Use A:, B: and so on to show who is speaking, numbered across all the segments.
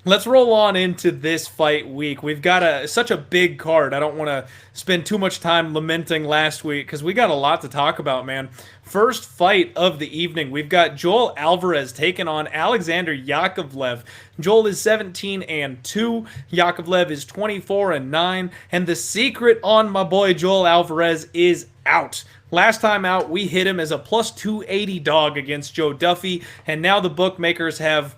A: Let's roll on into this fight week. We've got such a big card. I don't want to spend too much time lamenting last week because we got a lot to talk about, man. First fight of the evening, we've got Joel Alvarez taking on Alexander Yakovlev. Joel is 17-2. Yakovlev is 24-9. And the secret on my boy Joel Alvarez is out. Last time out, we hit him as a plus 280 dog against Joe Duffy, and now the bookmakers have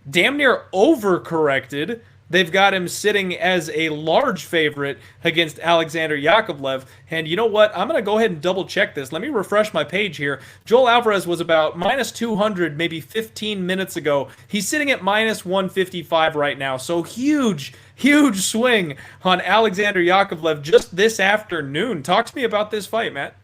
A: damn near overcorrected. They've got him sitting as a large favorite against Alexander Yakovlev. And you know what? I'm going to go ahead and double check this. Let me refresh my page here. Joel Alvarez was about minus 200 maybe 15 minutes ago. He's sitting at minus 155 right now. So huge, huge swing on Alexander Yakovlev just this afternoon. Talk to me about this fight, Matt.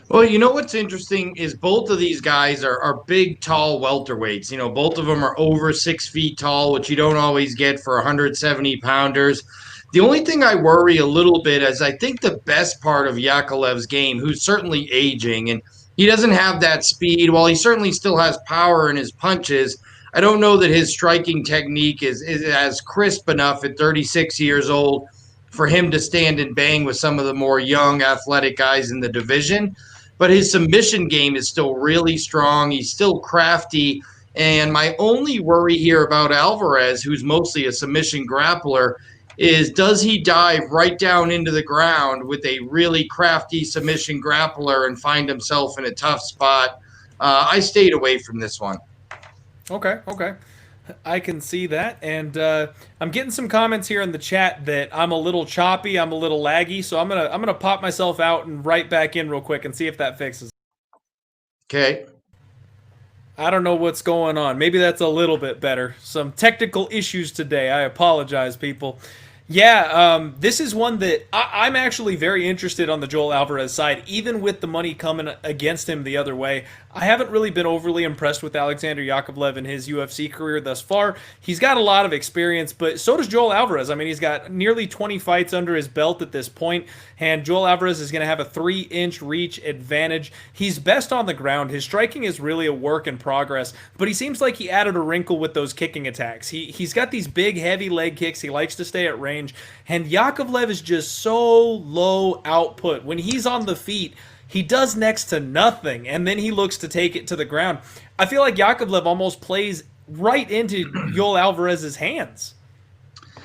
B: Well, you know what's interesting is both of these guys are big, tall welterweights. Both of them are over 6 feet tall, which you don't always get for 170 pounders. The only thing I worry a little bit is I think the best part of Yakovlev's game, who's certainly aging, and he doesn't have that speed. While he certainly still has power in his punches, I don't know that his striking technique is as crisp enough at 36 years old for him to stand and bang with some of the more young, athletic guys in the division. But his submission game is still really strong. He's still crafty. And my only worry here about Alvarez, who's mostly a submission grappler, is does he dive right down into the ground with a really crafty submission grappler and find himself in a tough spot? I stayed away from this one.
A: Okay, okay. I can see that, and I'm getting some comments here in the chat that I'm a little choppy, I'm a little laggy, so I'm gonna pop myself out and right back in real quick and see if that fixes.
B: Okay.
A: I don't know what's going on. Maybe that's a little bit better. Some technical issues today. I apologize, people. Yeah, this is one that I'm actually very interested on the Joel Alvarez side, even with the money coming against him the other way. I haven't really been overly impressed with Alexander Yakovlev in his UFC career thus far. He's got a lot of experience, but so does Joel Alvarez. I mean, he's got nearly 20 fights under his belt at this point, and Joel Alvarez is going to have a 3-inch reach advantage. He's best on the ground. His striking is really a work in progress, but he seems like he added a wrinkle with those kicking attacks. He's got these big, heavy leg kicks. He likes to stay at range, and Yakovlev is just so low output. When he's on the feet, he does next to nothing, and then he looks to take it to the ground. I feel like Yakovlev almost plays right into Joel Alvarez's hands.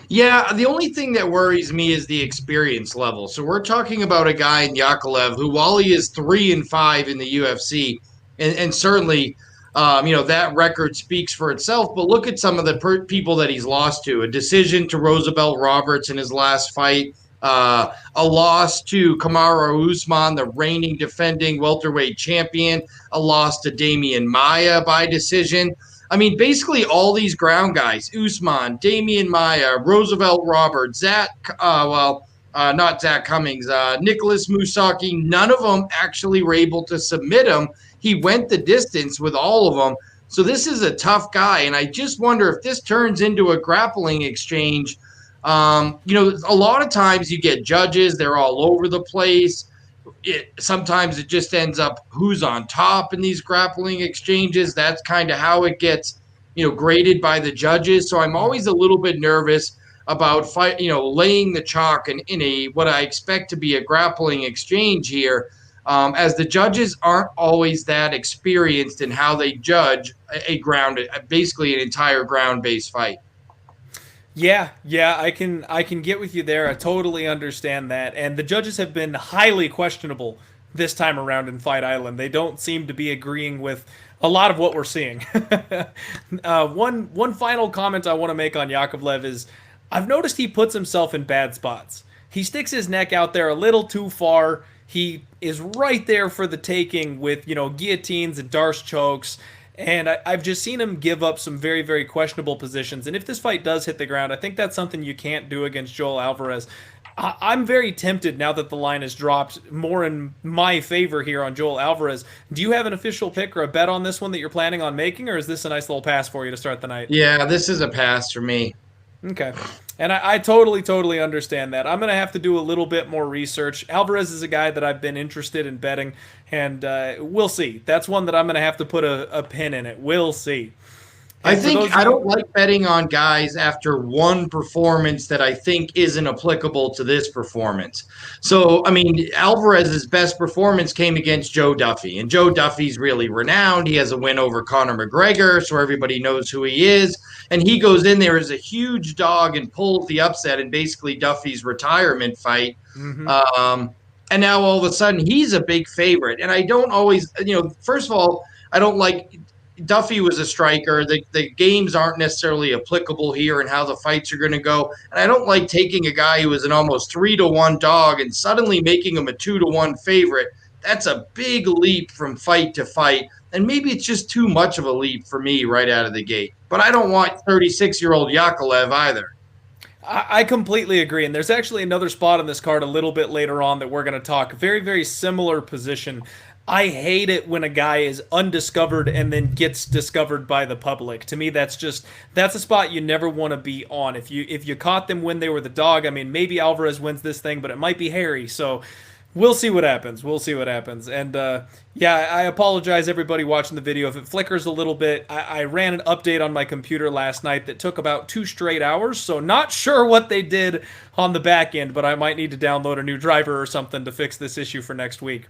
B: Yeah, the only thing that worries me is the experience level. So we're talking about a guy in Yakovlev who, while he is 3-5 in the UFC, and certainly, that record speaks for itself. But look at some of the people that he's lost to: a decision to Roosevelt Roberts in his last fight, a loss to Kamaru Usman, the reigning defending welterweight champion, a loss to Damian Maia by decision. I mean, basically all these ground guys: Usman, Damian Maia, Roosevelt Roberts, not Zach Cummings, Nicholas Musaki. None of them actually were able to submit him. He went the distance with all of them. So this is a tough guy, and I just wonder if this turns into a grappling exchange. A lot of times you get judges; they're all over the place. Sometimes it just ends up who's on top in these grappling exchanges. That's kind of how it gets, graded by the judges. So I'm always a little bit nervous about laying the chalk in a what I expect to be a grappling exchange here, as the judges aren't always that experienced in how they judge basically an entire ground-based fight.
A: Yeah, I can get with you there. I totally understand that. And the judges have been highly questionable this time around in Fight Island. They don't seem to be agreeing with a lot of what we're seeing. One final comment I want to make on Yakovlev is I've noticed he puts himself in bad spots. He sticks his neck out there a little too far. He is right there for the taking with, guillotines and Darce chokes. And I've just seen him give up some very, very questionable positions. And if this fight does hit the ground, I think that's something you can't do against Joel Alvarez. I'm very tempted now that the line has dropped more in my favor here on Joel Alvarez. Do you have an official pick or a bet on this one that you're planning on making, or is this a nice little pass for you to start the night?
B: Yeah, this is a pass for me.
A: Okay. And I totally understand that. I'm going to have to do a little bit more research. Alvarez is a guy that I've been interested in betting, and we'll see. That's one that I'm going to have to put a pin in it. We'll see.
B: I
A: And for
B: think
A: those of
B: I
A: you,
B: don't like betting on guys after one performance that I think isn't applicable to this performance. So, I mean, Alvarez's best performance came against Joe Duffy, and Joe Duffy's really renowned. He has a win over Conor McGregor, so everybody knows who he is. And he goes in there as a huge dog and pulls the upset in basically Duffy's retirement fight.
A: mhm.
B: Um, and now all of a sudden he's a big favorite. And I don't always, first of all, I don't like Duffy was a striker. The games aren't necessarily applicable here and how the fights are going to go. And I don't like taking a guy who is an almost 3-1 dog and suddenly making him a 2-1 favorite. That's a big leap from fight to fight. And maybe it's just too much of a leap for me right out of the gate. But I don't want 36-year-old Yakovlev either.
A: I completely agree. And there's actually another spot on this card a little bit later on that we're going to talk. Very, very similar position. I hate it when a guy is undiscovered and then gets discovered by the public. To me, that's a spot you never want to be on. If you caught them when they were the dog, I mean, maybe Alvarez wins this thing, but it might be Harry. So we'll see what happens. We'll see what happens. And yeah, I apologize everybody watching the video if it flickers a little bit. I ran an update on my computer last night that took about 2 straight hours, so not sure what they did on the back end, but I might need to download a new driver or something to fix this issue for next week.